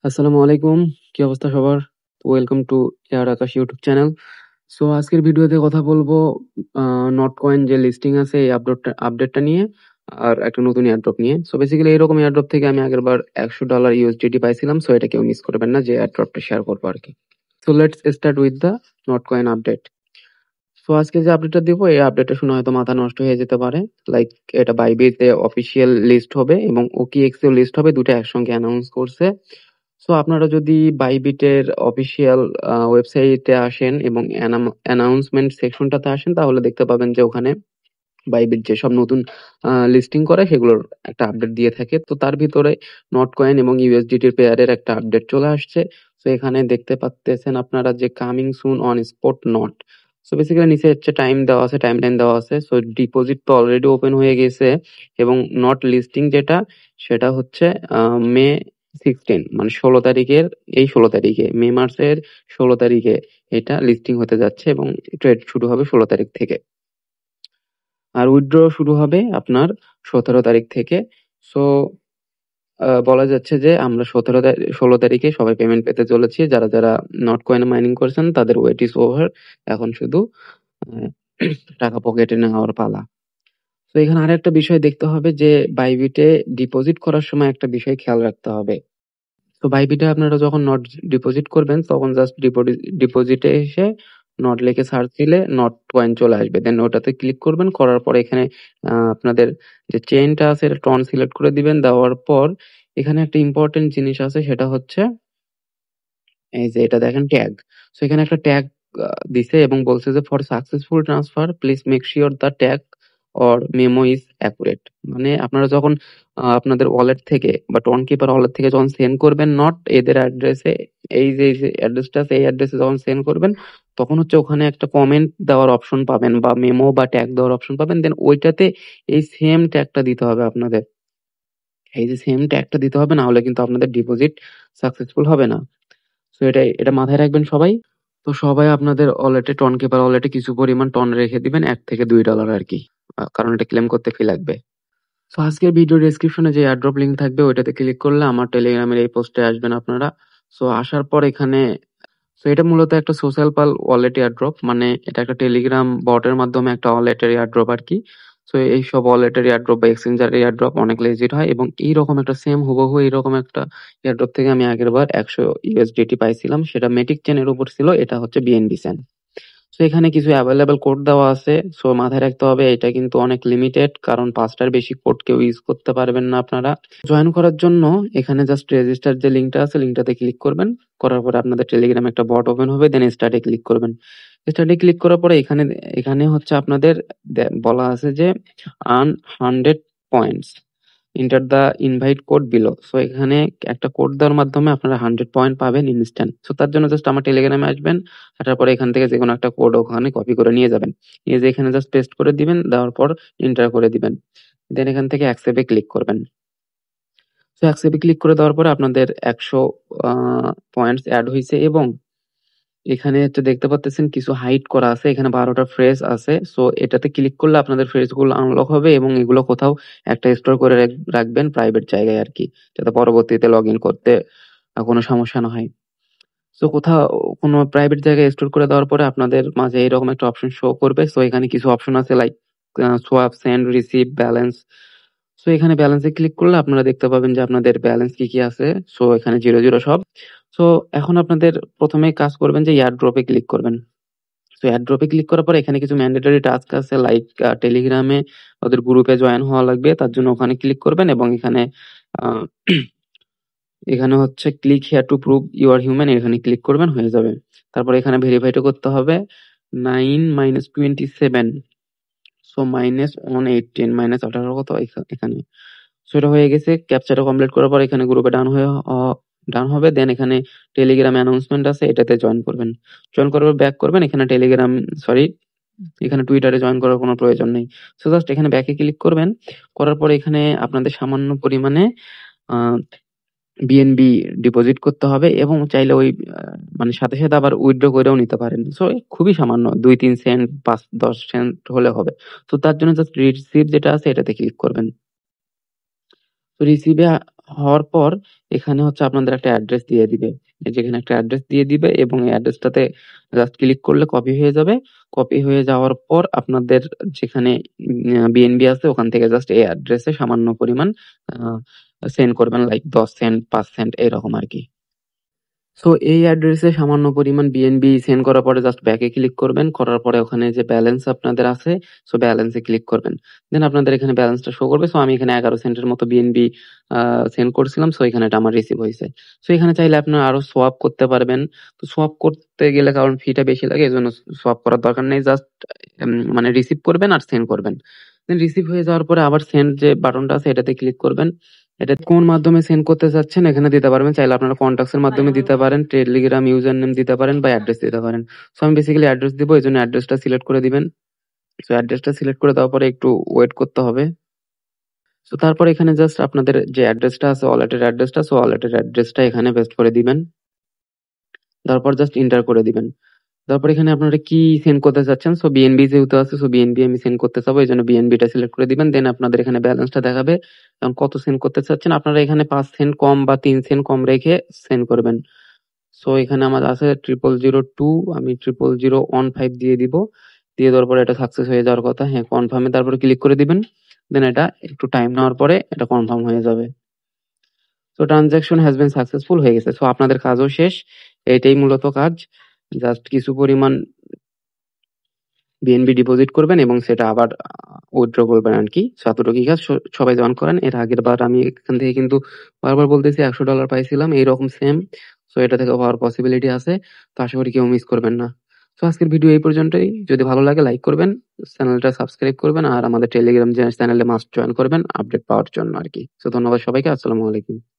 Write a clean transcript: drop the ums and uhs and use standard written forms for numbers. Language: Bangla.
আসসালামু আলাইকুম। কি অবস্থা সবার? Welcome to air Akash YouTube channel. So আজকের ভিডিওতে কথা বলবো নটকয়েন যে লিস্টিং আছে এই আপডেটটা নিয়ে আর একটা নতুন এয়ারড্রপ নিয়ে। সো বেসিক্যালি এরকম এয়ারড্রপ থেকে আমি আগেরবার $100 ইউএসডিটি পাইছিলাম। সো এটা কেউ মিস করবেন না যে এয়ারড্রপটা শেয়ার করবো আর কি। So let's start with the Notcoin update. So আজকে যে আপডেটটা দিব এই আপডেটটা শুনে হয়তো মাথা নষ্ট হয়ে যেতে পারে। লাইক এটা বাইবিটে অফিসিয়াল লিস্ট হবে এবং ওকিএক্সেও লিস্ট হবে, দুটো একসঙ্গে অ্যানাউন্স করছে। সো আপনারা যদি বাইবিটের অফিসিয়াল ওয়েবসাইটে আসেন এবং অ্যানাউন্সমেন্ট সেকশনটাতে আসেন তাহলে দেখতে পাবেন যে ওখানে বাইবিট যেসব নতুন লিস্টিং করে সেগুলোর একটা আপডেট দিয়ে থাকে। তো তার ভিতরে নটকয়েন এবং ইউএসডিটির পেয়ারের একটা আপডেট চলে আসছে। তো এখানে দেখতে পাচ্তেছেন আপনারা যে coming soon on spot not. So basically নিচে হচ্ছে টাইম দেওয়া আছে, টাইমলাইন দেওয়া আছে। সো ডিপোজিট তো অলরেডি ওপেন হয়ে গেছে এবং নট লিস্টিং যেটা সেটা হচ্ছে মে 16 মানে 16 তারিখের, এই 16 তারিখে মে মাসের 16 তারিখে এটা লিস্টিং হতে যাচ্ছে এবং ট্রেড শুরু হবে 16 তারিখ থেকে। আর উইথড্র শুরু হবে আপনার 17 তারিখ থেকে। সো বলা যাচ্ছে যে আমরা 16 তারিখে সবাই পেমেন্ট পেতে চলেছি। যারা যারা নট কয়েনে মাইনিং করছেন তাদের ওয়েট ইজ ওভার। এখন শুধু আহ, টাকা পকেটে নেওয়ার পালা। তো এখানে আরেকটা বিষয় দেখতে হবে যে বাইবিটে ডিপোজিট করার সময় একটা বিষয় খেয়াল রাখতে হবে। তো বাইবিটে আপনারা যখন নট ডিপোজিট করবেন তখন জাস্ট ডিপোজিটে এসে নট লিখে সার্চ দিলে নট কয়েন চলে আসবে, দেন ওটাতে ক্লিক করবেন। করার পর এখানে আপনাদের যে চেইনটা আছে এটা টন সিলেক্ট করে দিবেন। দেওয়ার পর এখানে একটা ইম্পর্টেন্ট জিনিস আছে, সেটা হচ্ছে এই যে এটা দেখেন ট্যাগ। সো এখানে একটা ট্যাগ দিছে এবং বলছে যে for successful transfer please make sure the tag or memo is accurate. মানে আপনারা যখন আপনাদের ওয়ালেট থেকে বা টোন কিপার ওয়ালেট থেকে যখন সেন্ড করবেন নট এদের অ্যাড্রেসে, এই যে অ্যাড্রেসটা আছে এই অ্যাড্রেসে যখন সেন্ড করবেন তখন হচ্ছে ওখানে একটা কমেন্ট দেওয়ার অপশন পাবেন বা মেমো বা ট্যাগ দেওয়ার অপশন পাবেন। দেন ওইটাতে এই সেম ট্যাগটা দিতে হবে আপনাদের। এই যে সেম ট্যাগটা দিতে হবে, না হলে কিন্তু আপনাদের ডিপোজিট সাকসেসফুল হবে না। তো এটা মাথায় রাখবেন সবাই। তো সবাই আপনাদের ওয়ালেটে টন কিপার ওয়ালেটে কিছু পরিমাণ টন রেখে দিবেন, $1 থেকে $2 আর কি। কারণ এটা ক্লেম করতে ফি লাগবে। সো আজকের ভিডিও ডেসক্রিপশনে যে এয়ারড্রপ লিংক থাকবে ওইটাতে ক্লিক করলে আমার টেলিগ্রামের এই পোস্টে আসবেন আপনারা। সো আসার পর এখানে এটা মূলত একটা সোশ্যাল পাল ওয়ালেট এয়ারড্রপ, মানে এটা একটা টেলিগ্রাম বটের মাধ্যমে একটা ওয়ালেটের এয়ারড্রপ আর কি। সো এইসব ওয়ালেটের এয়ারড্রপ বা এক্সচেঞ্জার এয়ারড্রপ অনেক লেজিট হয় এবং এইরকম একটা সেম হুবহু এইরকম একটা এয়ারড্রপ থেকে আমি আগের বার 100 ইউএসডিটি পাইছিলাম, সেটা মেটিক চেনের উপর ছিল। এটা হচ্ছে বিএনবি চেন। সো এখানে কিছু অ্যাভেলেবেল কোড দেওয়া আছে। সো মাথায় রাখতে হবে এটা কিন্তু অনেক লিমিটেড, কারণ 5টার বেশি কোড কেউ ইউজ করতে পারবেন না আপনারা। জয়েন করার জন্য এখানে জাস্ট রেজিস্টার যে লিঙ্কটা আছে লিঙ্কটাতে ক্লিক করবেন। করার পরে আপনাদের টেলিগ্রামে একটা বট ওপেন হবে, দেন স্টার্টে ক্লিক করবেন। স্টার্টে ক্লিক করার পরে এখানে এখানে হচ্ছে আপনাদের বলা আছে যে earn 100 points, enter the invite code below. So এখানে একটা কোড দেওয়ার মাধ্যমে আপনারা 100 পয়েন্ট পাবেন ইনস্ট্যান্ট। সো তার জন্য জাস্ট আমার টেলিগ্রামে আসবেন, আসার পরে এখান থেকে যে কোনো একটা কোড ওখানে কপি করে নিয়ে যাবেন। নিয়ে যে এখানে জাস্ট পেস্ট করে দিবেন, দেওয়ার পর এন্টার করে দিবেন। দেন এখান থেকে অ্যাকসেপ্টে ক্লিক করবেন। সো অ্যাকসেপ্টে ক্লিক করে দেওয়ার পরে আপনাদের 100 পয়েন্টস অ্যাড হয়েছে এবং এখানে হচ্ছে দেখতে পাচ্ছেন কিছু হাইড করা আছে, এখানে 12টা ফ্রেজ আছে। সো এটাতে ক্লিক করলে আপনাদের ফ্রেজ গুলো আনলক হবে এবং এগুলো কোথাও একটা স্টোর করে রাখবেন প্রাইভেট জায়গায় আর কি, যাতে পরবর্তীতে লগ ইন করতে কোনো সমস্যা না হয়। সো কোথাও কোনো প্রাইভেট জায়গায় স্টোর করে দেওয়ার পরে আপনাদের মাঝে এরকম একটা অপশন শো করবে। সো এখানে কিছু অপশন আছে like swap, send, receive, balance. So এখানে ব্যালেন্সে ক্লিক করলে আপনারা দেখতে পাবেন যে আপনাদের ব্যালেন্স কি কি আছে। সো এখানে 0 0 সব। সো এখন আপনাদের প্রথমে কাজ করবেন যে এয়ারড্রপে ক্লিক করবেন। সো এয়ারড্রপে ক্লিক করার পর এখানে কিছু ম্যান্ডেটরি টাস্ক আছে, লাইক টেলিগ্রামে ওদের গ্রুপে জয়েন হওয়া লাগবে, তার জন্য ওখানে ক্লিক করবেন এবং এখানে আহ, এখানে হচ্ছে click here to prove you are human, এখানে ক্লিক করবেন, হয়ে যাবে। তারপর এখানে ভেরিফাইটা করতে হবে 9 - 27। সো -118 -18 কত এখানে। সো এটা হয়ে গেছে। ক্যাপচাটা কমপ্লিট করার পর এখানে গ্রুপে ডান হবে। দেন এখানে টেলিগ্রাম অ্যানাউন্সমেন্ট আছে, এটাতে জয়েন করবেন। জয়েন করার পর ব্যাক করবেন। এখানে টেলিগ্রাম সরি এখানে টুইটারে জয়েন করার কোনো প্রয়োজন নেই। সো জাস্ট এখানে ব্যাকে ক্লিক করবেন। করার পর এখানে আপনাদের সামান্য পরিমাণে বিএনবি ডিপোজিট করতে হবে এবং চাইলে ওই মানে সাথে সাথে আবার উইথড্র করেও নিতে পারেন। সো খুবই সামান্য 2-3 সেন্ট 5-10 সেন্ট হলে হবে। তো তার জন্য জাস্ট রিসিভ যেটা আছে এটাতে ক্লিক করবেন। তো রিসিভে হওয়ার পর এখানে হচ্ছে আপনাদের একটা অ্যাড্রেস দিয়ে দিবে। এই যে এখানে একটা অ্যাড্রেস দিয়ে দিবে এবং এই অ্যাড্রেসটাতে জাস্ট ক্লিক করলে কপি হয়ে যাবে। কপি হয়ে যাওয়ার পর আপনাদের যেখানে বিএনবি আছে ওখান থেকে জাস্ট এই অ্যাড্রেসে সামান্য পরিমাণ সেন্ড করবেন, লাইক 10 সেন্ট 5 সেন্ট এরকম আরকি। সো এই অ্যাড্রেসে সামান্য পরিমাণ বিএনবি সেন্ড করার পরে জাস্ট ব্যাকে ক্লিক করবেন। করার পরে ওখানে যে ব্যালেন্স আপনাদের আছে, সো ব্যালেন্সে ক্লিক করবেন। দেন আপনাদের এখানে ব্যালেন্সটা শো করবে। সো আমি এখানে 11 সেন্টের মতো বিএনবি সেন্ড করছিলাম। সো এখানে এটা আমার রিসিভ হয়েছে। সো এখানে চাইলে আপনারা আরো সোয়াপ করতে পারবেন। তো সোয়াপ করতে গেলে কারণ ফিটা বেশি লাগে, এজন্য সোয়াপ করার দরকার নেই। জাস্ট মানে রিসিভ করবেন আর সেন্ড করবেন। দেন রিসিভ হয়ে যাওয়ার পরে আবার সেন্ড যে বাটনটা আছে এটাতে ক্লিক করবেন। এটা কোন মাধ্যমে সেন্ড করতে চাচ্ছেন এখানে দিতে পারবেন। চাইলে আপনারা কন্টাক্টস এর মাধ্যমে দিতে পারেন, টেলিগ্রাম ইউজার নেম দিতে পারেন বা অ্যাড্রেস দিতে পারেন। সো আমি বেসিক্যালি অ্যাড্রেস দিব, এজন্য অ্যাড্রেসটা সিলেক্ট করে দিবেন। সো অ্যাড্রেসটা সিলেক্ট করে দেওয়ার পরে একটু ওয়েট করতে হবে। সো তারপর এখানে জাস্ট আপনাদের যে অ্যাড্রেসটা আছে ওয়ালেটের অ্যাড্রেসটা, সো ওয়ালেটের অ্যাড্রেসটা এখানে পেস্ট করে দিবেন। তারপর জাস্ট এন্টার করে দিবেন। তারপর এখানে আপনারা কি সেন্ড করতে চাচ্ছেন। সো বিএনবি যেহেতু আছে, সো বিএনবি আমি সেন্ড করতে চাবো, এই জন্য বিএনবিটা সিলেক্ট করে দিবেন। দেন আপনাদের এখানে ব্যালেন্সটা দেখাবে এখন কত সেন্ড করতে চাচ্ছেন। আপনারা এখানে 5 সেন্ট কম বা 3 সেন্ট কম রেখে সেন্ড করবেন। সো এখানে আমার আছে 0002, আমি 00015 দিয়ে দিব। দিয়ে দেওয়ার পরে এটা সাকসেস হয়ে যাওয়ার কথা। হ্যাঁ, কনফার্মে তারপরে ক্লিক করে দিবেন। দেন এটা একটু টাইম নেওয়ার পরে এটা কনফার্ম হয়ে যাবে। So transaction has been successful হয়ে গেছে। সো আপনাদের কাজও শেষ। এটাই মূলত কাজ। জাস্ট কিছু পরিমাণ বিএনবি ডিপোজিট করবেন এবং সেটা আবার উইথড্র করবেন আরকি। সো এতটুকুই কাজ। সবাই জয়েন করেন। এর আগের বার আমি এখান থেকে কিন্তু বারবার বলতেছি $100 পাইছিলাম এইরকম সেম। সো এটা থেকে হওয়ার পসিবিলিটি আছে। তো আশা করি কেউ মিস করবেন না। সো আজকের ভিডিও এই পর্যন্তই। যদি ভালো লাগে লাইক করবেন, চ্যানেলটা সাবস্ক্রাইব করবেন আর আমাদের টেলিগ্রাম চ্যানেলে মাস্ট জয়েন করবেন আপডেট পাওয়ার জন্য আরকি। সো ধন্যবাদ সবাইকে। আসসালামু আলাইকুম।